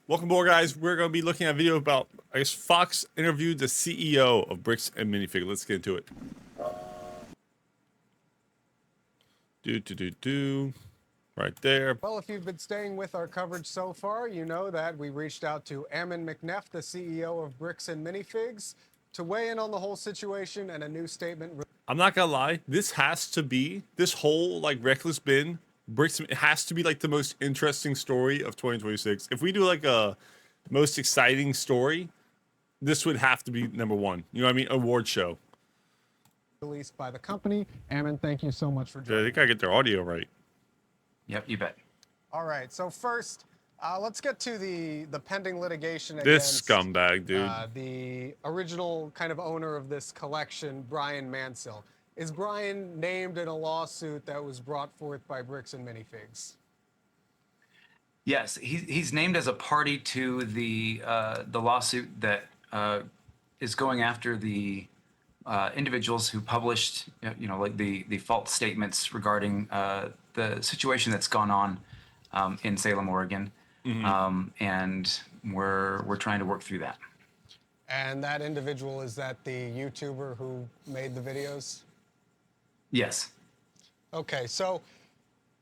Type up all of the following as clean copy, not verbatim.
Welcome aboard, guys. We're going to be looking at a video about, I guess, Fox interviewed the CEO of Bricks and Minifig. Let's get into it. Right there. Well, if you've been staying with our coverage so far, you know that we reached out to Ammon McNeff, the CEO of Bricks and Minifigs, to weigh in on the whole situation and a new statement. I'm not going to lie. This has to be, this whole, like, reckless bin, Bricks, it has to be, like, the most interesting story of 2026. If we do, like, a most exciting story, this would have to be number one. You know what I mean? Award show. Released by the company. Ammon, thank you so much for joining. They got to get their audio right. Yep, you bet. All right, so first, let's get to the pending litigation This against scumbag, dude. The original kind of owner of this collection, Brian Mansell. Is Brian named in a lawsuit that was brought forth by Bricks and Minifigs? Yes, he's named as a party to the lawsuit that is going after the individuals who published, like the false statements regarding the situation that's gone on in Salem, Oregon, and we're trying to work through that. And that individual, is that the YouTuber who made the videos? Yes. Okay, so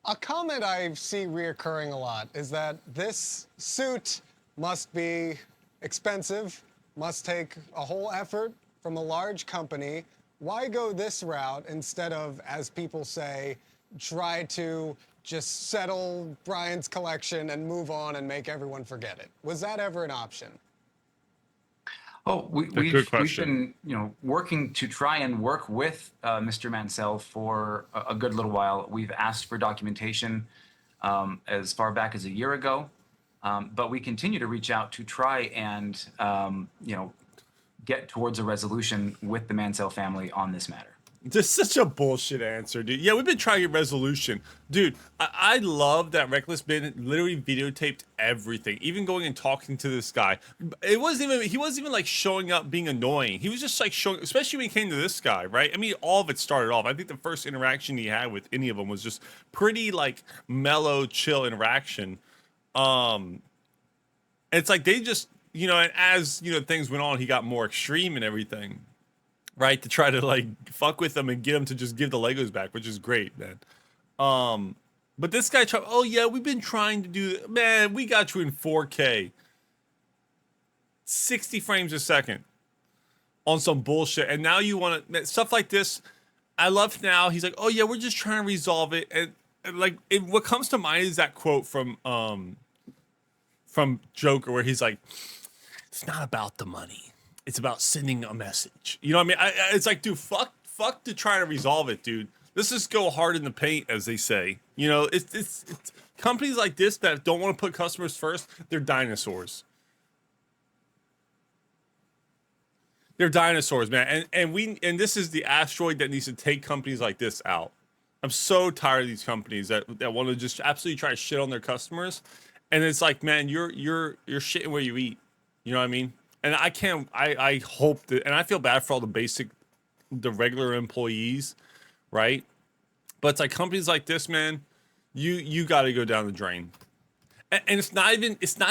a comment I see reoccurring a lot is that this suit must be expensive, must take a whole effort from a large company. Why go this route instead of, as people say, try to just settle Brian's collection and move on and make everyone forget it? Was that ever an option? Oh, we've been working to try and work with Mr. Mansell for a good little while. We've asked for documentation as far back as a year ago, but we continue to reach out to try and get towards a resolution with the Mansell family on this matter. This is such a bullshit answer, dude. Yeah, we've been trying to get resolution. Dude, I love that Reckless Bin literally videotaped everything, even going and talking to this guy. He wasn't even like showing up being annoying. He was just like showing, especially when he came to this guy, right? I mean, all of it started off. I think the first interaction he had with any of them was just pretty like mellow, chill interaction. It's like they just, and as, things went on, he got more extreme and everything. Right, to try to like fuck with them and get them to just give the Legos back, which is great, man. But this guy tried. Oh yeah, we've been trying to do. Man, we got you in 4K, 60 frames a second, on some bullshit, and now you want to stuff like this. I love now. He's like, oh yeah, we're just trying to resolve it, and like what comes to mind is that quote from Joker, where he's like, "It's not about the money. It's about sending a message." You know what I mean? It's like, dude, fuck to try to resolve it, dude. Let's just go hard in the paint, as they say. It's companies like this that don't want to put customers first. They're dinosaurs. They're dinosaurs, man. And this is the asteroid that needs to take companies like this out. I'm so tired of these companies that want to just absolutely try to shit on their customers. And it's like, man, you're shitting where you eat. You know what I mean? And I hope that, and I feel bad for all the regular employees, right? But it's like companies like this, man, you got to go down the drain. And it's not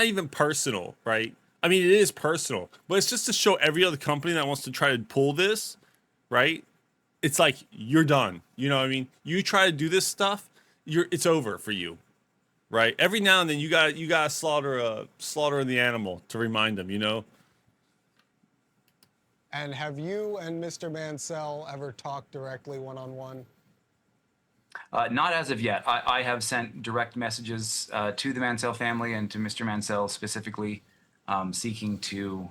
even personal, right? I mean, it is personal, but it's just to show every other company that wants to try to pull this, right? It's like, you're done. You know what I mean? You try to do this stuff, it's over for you, right? Every now and then you got to slaughter the animal to remind them, And have you and Mr. Mansell ever talked directly one-on-one? Not as of yet. I have sent direct messages to the Mansell family and to Mr. Mansell specifically, seeking to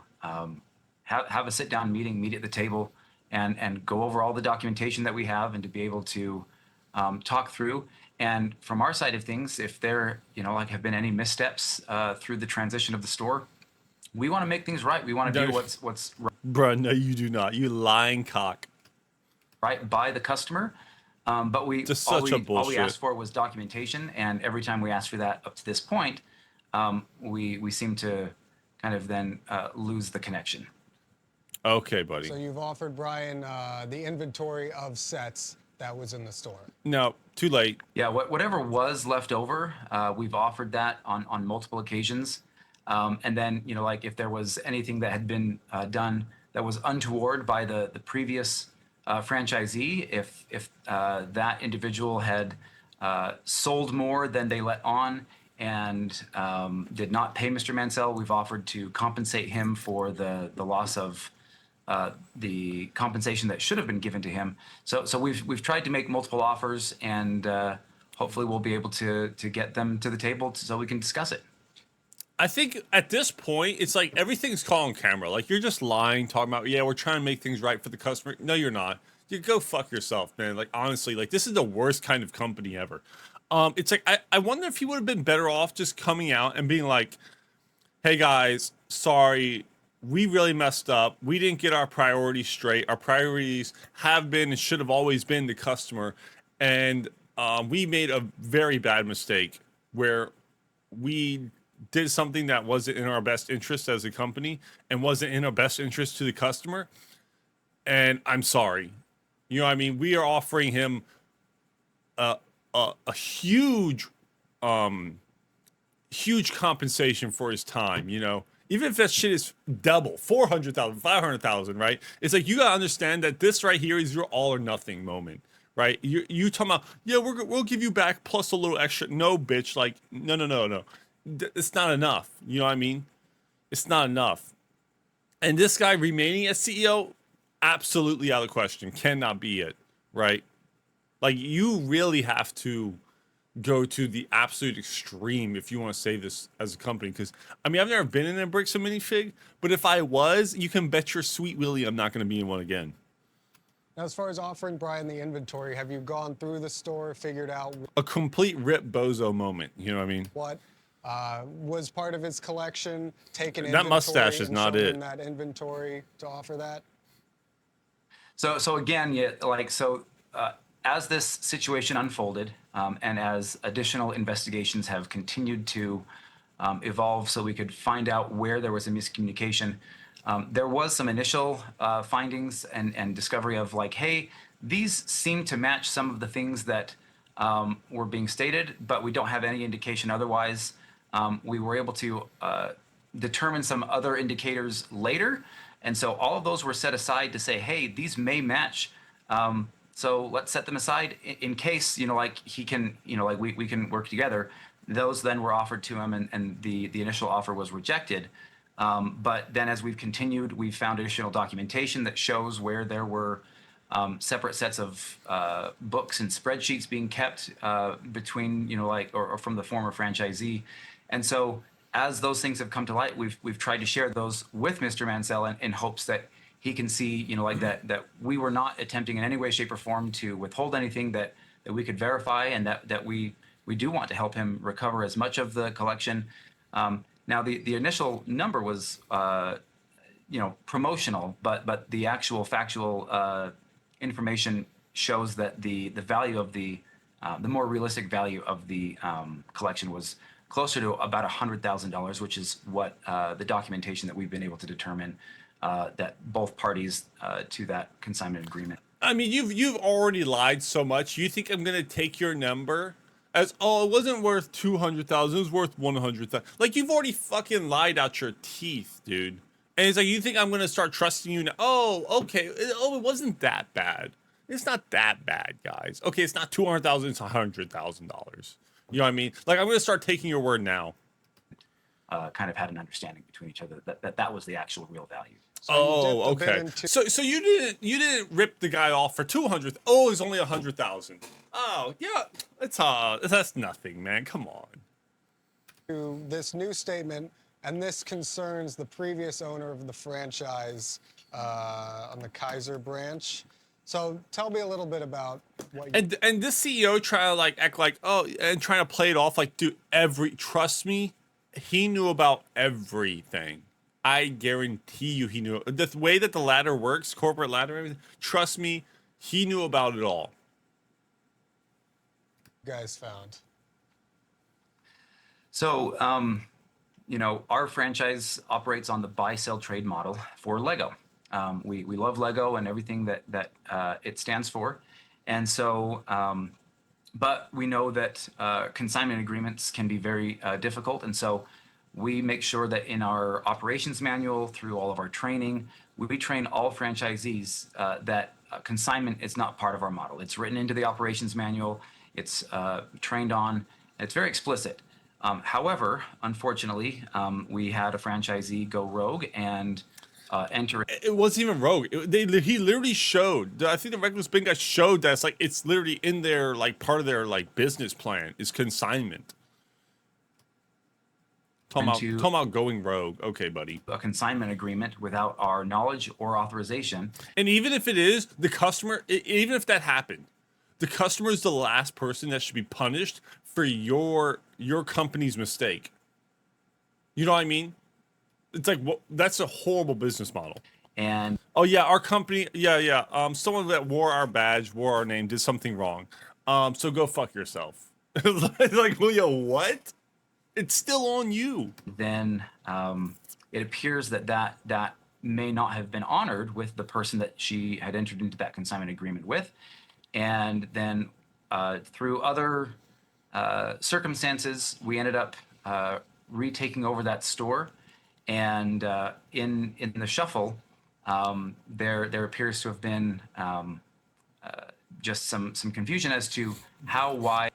have a sit-down meet at the table, and go over all the documentation that we have, and to be able to talk through. And from our side of things, if there have been any missteps through the transition of the store, we want to make things right. We want to do what's right. Bruh, no, you do not. You lying cock. Right by the customer. But all we asked for was documentation, and every time we asked for that up to this point, we seem to kind of then lose the connection. Okay, buddy. So you've offered Brian the inventory of sets that was in the store. No, too late. Yeah, whatever was left over, we've offered that on multiple occasions. And then, like if there was anything that had been done that was untoward by the previous franchisee, if that individual had sold more than they let on and did not pay Mr. Mansell, we've offered to compensate him for the loss of the compensation that should have been given to him. So we've tried to make multiple offers, and hopefully we'll be able to get them to the table so we can discuss it. I think at this point, it's like everything's caught on camera. Like you're just lying, talking about, yeah, we're trying to make things right for the customer. No, you're not. You go fuck yourself, man. Like honestly, like this is the worst kind of company ever. It's like I wonder if he would have been better off just coming out and being like, hey guys, sorry, we really messed up. We didn't get our priorities straight. Our priorities have been and should have always been the customer, and we made a very bad mistake where we did something that wasn't in our best interest as a company and wasn't in our best interest to the customer. And I'm sorry. You know what I mean? We are offering him a huge huge compensation for his time, even if that shit is double 400,000, 500,000, right? It's like you got to understand that this right here is your all or nothing moment, right? You talking about, yeah, we'll give you back plus a little extra. No, bitch, like no. It's not enough. You know what I mean? It's not enough. And this guy remaining as CEO, absolutely out of the question. Cannot be it, right? Like you really have to go to the absolute extreme if you want to save this as a company. Because I mean, I've never been in a Bricks Minifig, but if I was, you can bet your sweet willy I'm not going to be in one again. Now, as far as offering Brian the inventory, have you gone through the store, figured out A complete Rip Bozo moment. You know what I mean? what was part of his collection, taken That inventory mustache is and not shown it. him that inventory to offer that? So again, yeah, as this situation unfolded, and as additional investigations have continued to evolve, so we could find out where there was a miscommunication, there was some initial findings and discovery of like, hey, these seem to match some of the things that were being stated, but we don't have any indication otherwise. We were able to determine some other indicators later. And so all of those were set aside to say, hey, these may match. So let's set them aside in case, like he can, like we can work together. Those then were offered to him, and the initial offer was rejected. But then as we've continued, we've found additional documentation that shows where there were separate sets of books and spreadsheets being kept between, or from the former franchisee. And so as those things have come to light, we've tried to share those with Mr. Mansell in hopes that he can see, that we were not attempting in any way, shape, or form to withhold anything that we could verify, and that we do want to help him recover as much of the collection. Now, the initial number was, promotional, but the actual factual information shows that the value of the more realistic value of the collection was closer to about $100,000, which is what the documentation that we've been able to determine that both parties to that consignment agreement. I mean, you've already lied so much. You think I'm gonna take your number as, oh, it wasn't worth 200,000, it was worth 100,000. Like you've already fucking lied out your teeth, dude. And it's like you think I'm gonna start trusting you now? Oh, okay. Oh, it wasn't that bad. It's not that bad, guys. Okay, it's not 200,000. It's $100,000. You know what I mean? Like I'm gonna start taking your word now. Kind of had an understanding between each other that was the actual real value. So you Oh, dipped a bit okay. into So you didn't rip the guy off for 200. Oh, it's only 100,000. Oh, yeah. That's nothing, man. Come on. this new statement, and this concerns the previous owner of the franchise on the Kaiser branch. So tell me a little bit about what you... And this CEO try to like act like, oh, and trying to play it off like, dude, trust me, he knew about everything. I guarantee you he knew. The way that the ladder works, corporate ladder, everything, trust me, he knew about it all. you guys found. So, our franchise operates on the buy, sell, trade model for Lego. We love Lego and everything that it stands for. And so, but we know that consignment agreements can be very difficult. And so we make sure that in our operations manual, through all of our training, we train all franchisees that consignment is not part of our model. It's written into the operations manual. It's trained on. It's very explicit. However, unfortunately, we had a franchisee go rogue and enter. It wasn't even rogue. He literally showed. I think the regular spin guy showed that it's literally in their like part of their like business plan is consignment. Talking about going rogue. Okay, buddy. A consignment agreement without our knowledge or authorization. And even if it is the customer, even if that happened, the customer is the last person that should be punished for your company's mistake. You know what I mean? It's like, well, that's a horrible business model. And oh yeah, our company, someone that wore our badge, wore our name, did something wrong. So go fuck yourself. Like, well, yo, what? It's still on you. Then it appears that may not have been honored with the person that she had entered into that consignment agreement with. And then through other circumstances, we ended up retaking over that store. And in the shuffle, there appears to have been just some confusion as to how, why.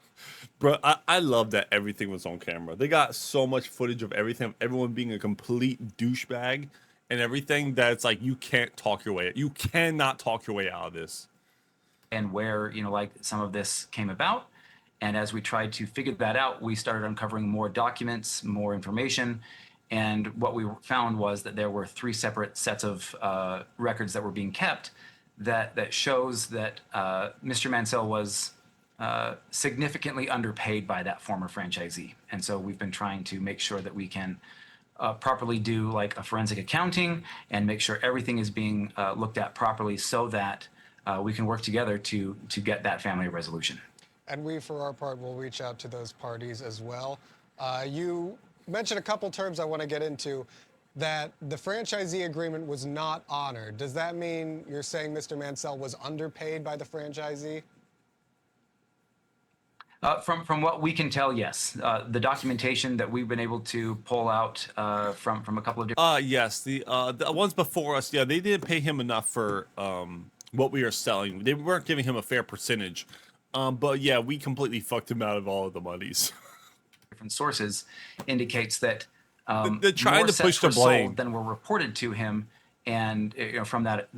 Bro, I love that everything was on camera. They got so much footage of everything, of everyone being a complete douchebag and everything, that it's like you can't talk your way. You cannot talk your way out of this. And where, like some of this came about. And as we tried to figure that out, we started uncovering more documents, more information. And what we found was that there were 3 separate sets of records that were being kept that shows that Mr. Mansell was significantly underpaid by that former franchisee. And so we've been trying to make sure that we can properly do like a forensic accounting and make sure everything is being looked at properly so that we can work together to get that family resolution. And we, for our part, will reach out to those parties as well. You mentioned a couple terms I want to get into, that the franchisee agreement was not honored. Does that mean you're saying Mr. Mansell was underpaid by the franchisee? From what we can tell, yes. The documentation that we've been able to pull out from a couple of different... Yes, the ones before us, yeah, they didn't pay him enough for what we are selling. They weren't giving him a fair percentage. But yeah, we completely fucked him out of all of the monies. Different sources indicates that they're trying more to push the sets were blame sold than were reported to him, and from that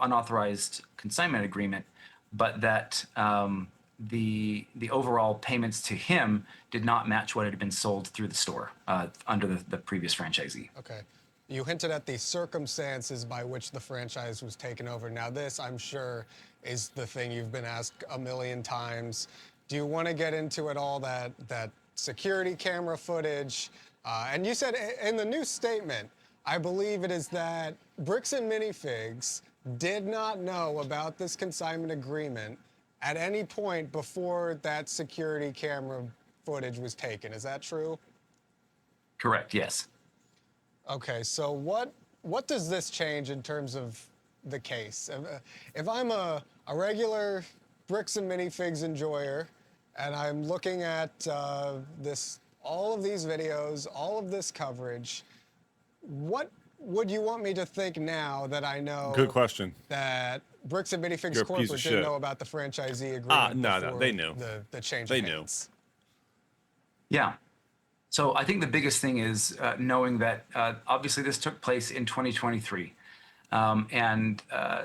unauthorized consignment agreement, but that the overall payments to him did not match what had been sold through the store under the previous franchisee. Okay. You hinted at the circumstances by which the franchise was taken over. Now this, I'm sure, is the thing you've been asked a million times. Do you want to get into it all, that security camera footage? And you said in the new statement, I believe it is that Bricks and Minifigs did not know about this consignment agreement at any point before that security camera footage was taken. Is that true? Correct, yes. Okay, so what does this change in terms of the case? If I'm a regular Bricks and Minifigs enjoyer, and I'm looking at all of these videos, all of this coverage, what would you want me to think now that I know? Good question. That Bricks and Minifigs corporate didn't know about the franchisee agreement. No, they knew. The change they of knew. hands. Yeah. So I think the biggest thing is knowing that obviously this took place in 2023. And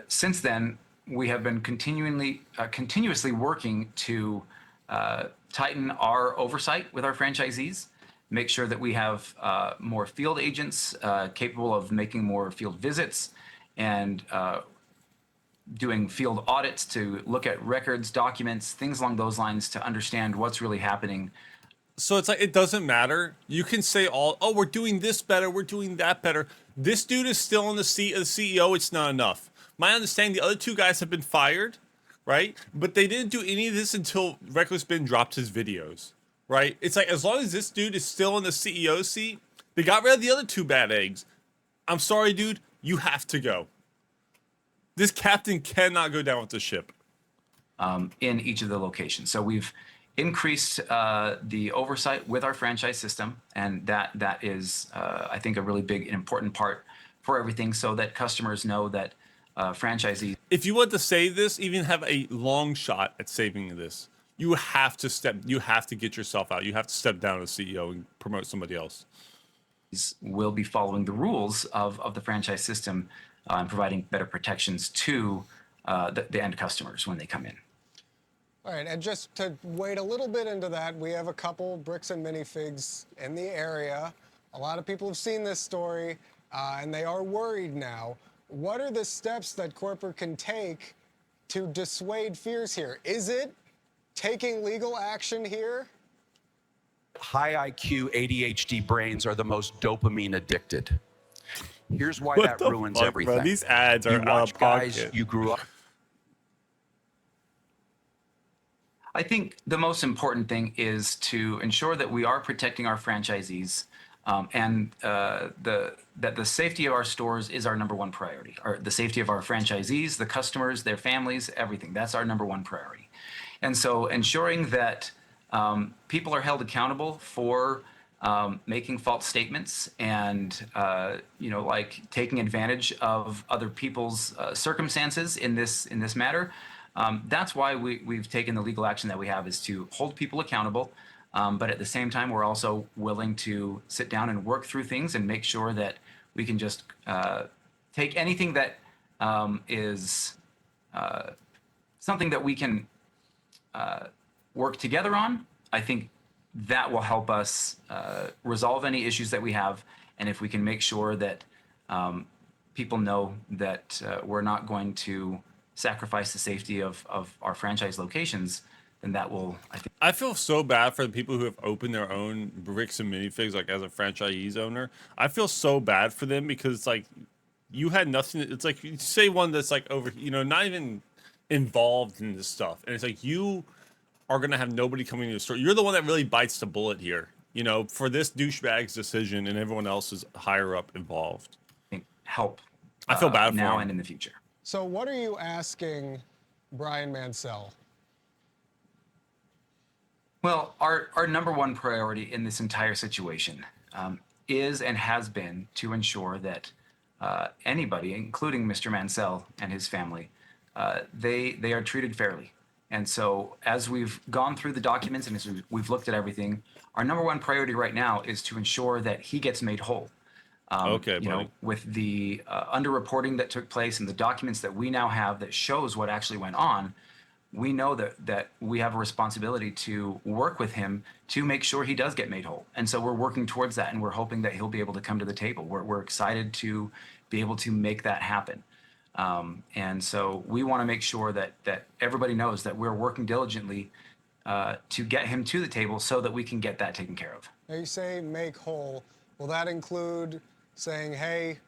since then, we have been continuously working to tighten our oversight with our franchisees, make sure that we have more field agents capable of making more field visits and doing field audits to look at records, documents, things along those lines to understand what's really happening. So it's like, it doesn't matter. You can say oh, we're doing this better, we're doing that better. This dude is still in the seat of the CEO. It's not enough. My understanding, the other 2 guys have been fired, right? But they didn't do any of this until Reckless Bin dropped his videos, right? It's like, as long as this dude is still in the CEO seat, they got rid of the other 2 bad eggs. I'm sorry, dude, you have to go. This captain cannot go down with the ship. In each of the locations. So we've increased the oversight with our franchise system, and that is, I think, a really big and important part for everything, so that customers know that franchisees. If you want to save this, even have a long shot at saving this, you have to get yourself out. You have to step down as CEO and promote somebody else. Will be following the rules of the franchise system and providing better protections to the end customers when they come in. All right, and just to wade a little bit into that, we have a couple Bricks and Minifigs in the area. A lot of people have seen this story, and they are worried now. What are the steps that corporate can take to dissuade fears here? Is it taking legal action here? High IQ ADHD brains are the most dopamine addicted. Here's why What that the ruins fuck, everything. bro? These ads are you watch guys pocket. you grew up. I think the most important thing is to ensure that we are protecting our franchisees, and that the safety of our stores is our number one priority. The safety of our franchisees, the customers, their families, everything. That's our number one priority. And so ensuring that people are held accountable for making false statements and like taking advantage of other people's circumstances in this matter. That's why we've taken the legal action that we have, is to hold people accountable. But at the same time, we're also willing to sit down and work through things and make sure that we can just take anything that is something that we can work together on. I think that will help us resolve any issues that we have. And if we can make sure that people know that we're not going to sacrifice the safety of our franchise locations, then that will, I think. I feel so bad for the people who have opened their own Bricks and Minifigs, like as a franchise owner. I feel so bad for them because it's like you had nothing. It's like you say one that's like over, not even involved in this stuff, and it's like you are gonna have nobody coming to the store. You're the one that really bites the bullet here, for this douchebag's decision, and everyone else is higher up involved. Help. I feel bad for now him. and in the future. So what are you asking Brian Mansell? Well, our number one priority in this entire situation is and has been to ensure that anybody, including Mr. Mansell and his family, they are treated fairly. And so as we've gone through the documents and as we've looked at everything, our number one priority right now is to ensure that he gets made whole. Okay, buddy. With the underreporting that took place and the documents that we now have that shows what actually went on, we know that we have a responsibility to work with him to make sure he does get made whole. And so we're working towards that, and we're hoping that he'll be able to come to the table. We're excited to be able to make that happen. And so we want to make sure that everybody knows that we're working diligently to get him to the table so that we can get that taken care of. Now you say make whole. Will that include saying, hey,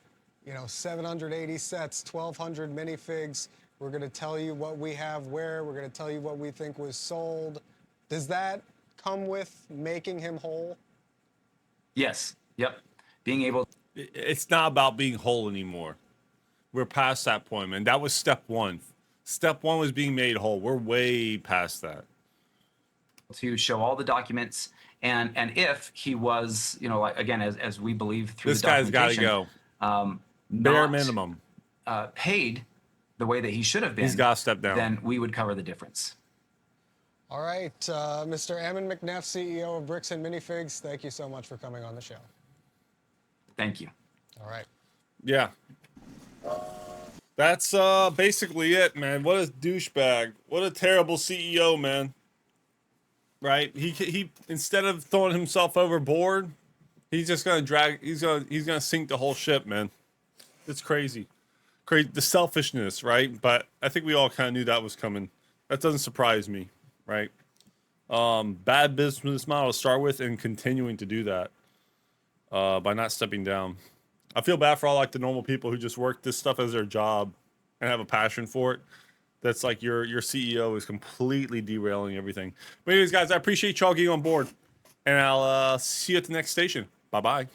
780 sets, 1,200 minifigs, we're going to tell you what we have where, we're going to tell you what we think was sold? Does that come with making him whole? Yes. Yep. Being able. It's not about being whole anymore. We're past that point, man. That was step one. Step one was being made whole. We're way past that. To show all the documents, and if he was, like, again, as we believe through This the guy's got to documentation, go. Bare minimum. Paid the way that he should have been, He's got to step down. Then we would cover the difference. All right, Mr. Ammon McNeff, CEO of Bricks and Minifigs, thank you so much for coming on the show. Thank you. All right. Yeah. That's basically it, man. What a douchebag. What a terrible CEO, man. Right? He instead of throwing himself overboard, he's just gonna he's gonna sink the whole ship, man. It's crazy. The selfishness, right? But I think we all kind of knew that was coming. That doesn't surprise me, right? Bad business model to start with, and continuing to do that by not stepping down. I feel bad for all like the normal people who just work this stuff as their job and have a passion for it. That's like your CEO is completely derailing everything. But anyways, guys, I appreciate y'all getting on board, and I'll see you at the next station. Bye-bye.